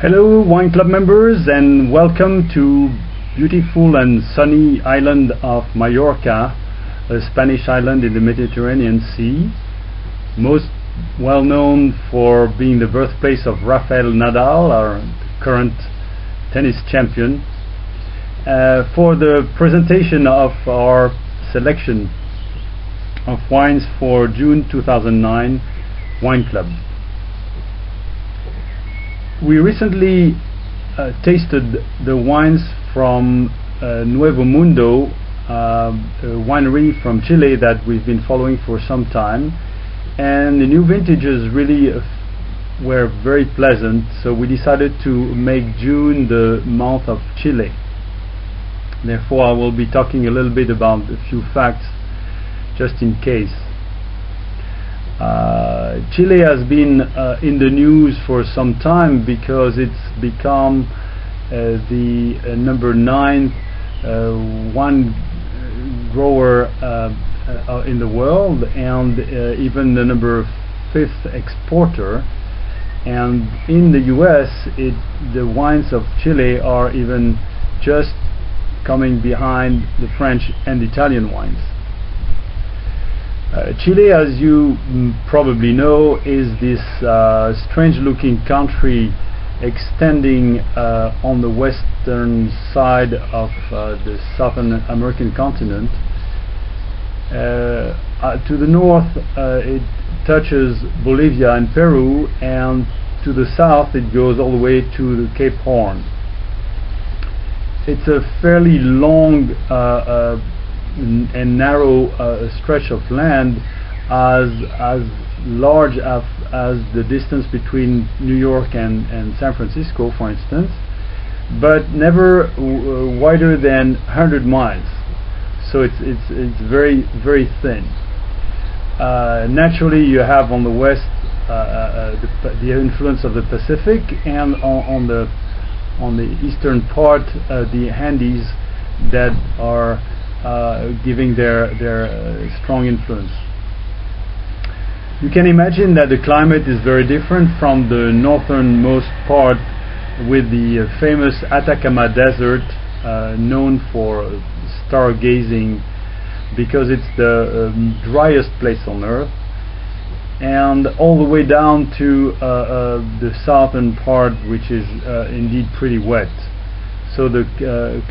Hello Wine Club members, and welcome to beautiful and sunny island of Mallorca, a Spanish island in the Mediterranean Sea, most well known for being the birthplace of Rafael Nadal, our current tennis champion, for the presentation of our selection of wines for June 2009 Wine Club. We recently tasted the wines from Nuevo Mundo, a winery from Chile that we've been following for some time, and the new vintages really were very pleasant, so we decided to make June the month of Chile. Therefore, I will be talking a little bit about a few facts just in case. Chile has been in the news for some time because it's become the number 9 wine grower in the world, and even the number 5th exporter. And in the US, the wines of Chile are even just coming behind the French and Italian wines. Chile, as you probably know, is this strange-looking country extending on the western side of the Southern American continent. To the north, it touches Bolivia and Peru, and to the south, it goes all the way to the Cape Horn. It's a fairly long and narrow stretch of land, as large as the distance between New York and San Francisco, for instance, but never wider than 100 miles. So it's very, very thin. Naturally, you have on the west the influence of the Pacific, and on the eastern part the Andes that are giving their strong influence. You can imagine that the climate is very different from the northernmost part, with the famous Atacama Desert, known for stargazing because it's the driest place on earth, and all the way down to the southern part, which is indeed pretty wet. So the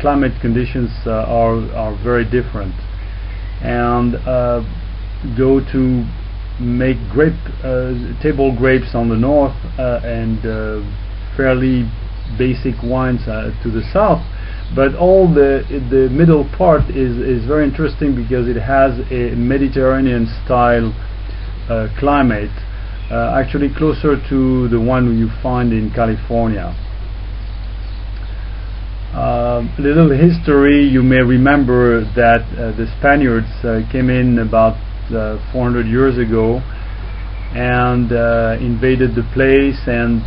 climate conditions are very different, and go to make table grapes on the north and fairly basic wines to the south. But all the middle part is very interesting because it has a Mediterranean style climate, actually closer to the one you find in California. Little history: you may remember that the Spaniards came in about 400 years ago and invaded the place and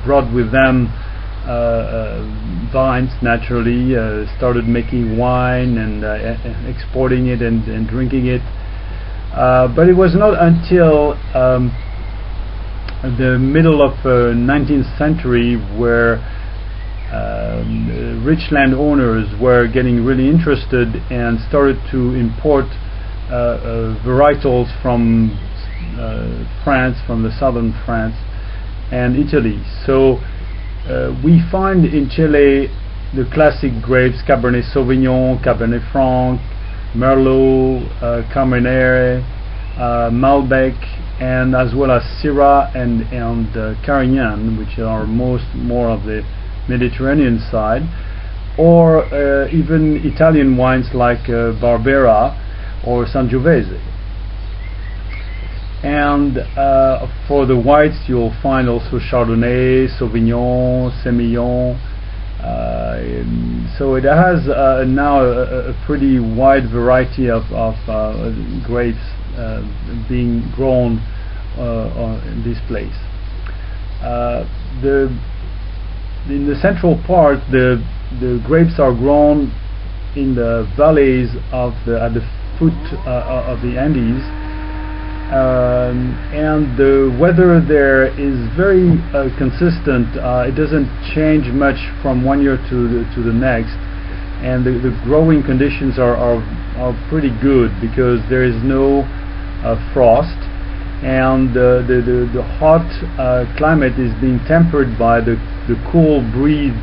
brought with them vines, naturally, started making wine and exporting it and drinking it. But it was not until the middle of 19th century where rich landowners were getting really interested and started to import varietals from France, from the southern France and Italy. So we find in Chile the classic grapes: Cabernet Sauvignon, Cabernet Franc, Merlot, Carmenere, Malbec, and as well as Syrah and Carignan, which are more of the Mediterranean side, or even Italian wines like Barbera or Sangiovese. And for the whites, you'll find also Chardonnay, Sauvignon, Semillon. So it has now a pretty wide variety of grapes being grown in this place. In the central part, the grapes are grown in the valleys at the foot of the Andes, and the weather there is very consistent. It doesn't change much from one year to the next, and the growing conditions are pretty good because there is no frost, and the hot climate is being tempered by the cool breeze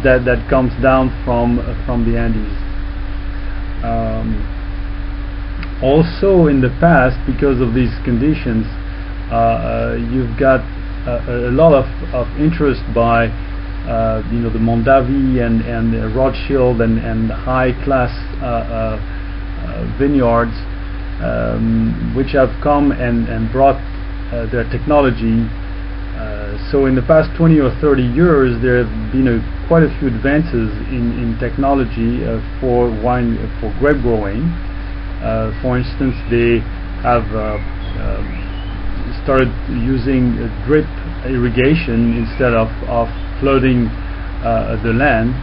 that comes down from the Andes. Also in the past, because of these conditions, you've got a lot of interest by the Mondavi and Rothschild and high class vineyards, which have come and brought their technology. So in the past 20 or 30 years, there have been quite a few advances in technology for grape growing. For instance, they have started using drip irrigation instead of flooding the land,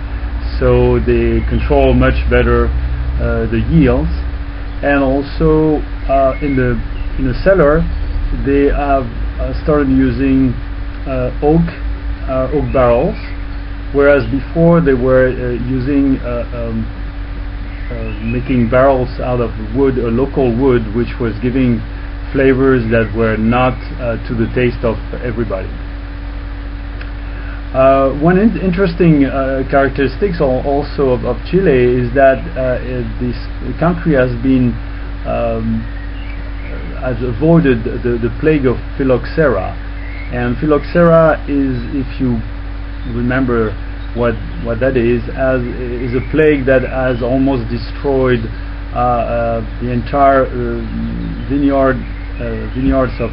so they control much better the yields. And also in the cellar, they have started using oak barrels, whereas before they were using making barrels out of wood, local wood, which was giving flavors that were not to the taste of everybody. One interesting characteristics also of Chile is that this country has avoided the plague of phylloxera, and phylloxera is, if you remember what that is a plague that has almost destroyed the entire vineyards of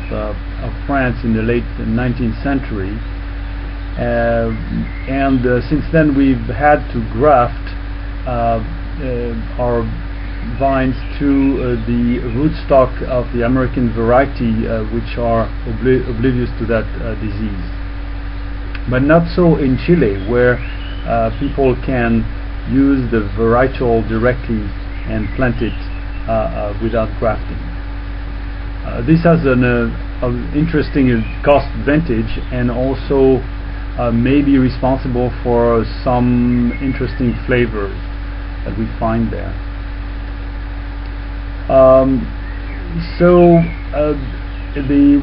France in the late 19th century. And since then we've had to graft our vines to the rootstock of the American variety, which are oblivious to that disease. But not so in Chile, where people can use the varietal directly and plant it without grafting. This has an interesting cost advantage, and also may be responsible for some interesting flavors that we find there.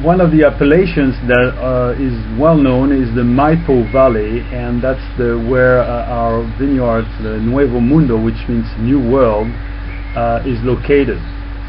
One of the appellations that is well known is the Maipo Valley, and that's where our vineyards, the Nuevo Mundo, which means New World, is located.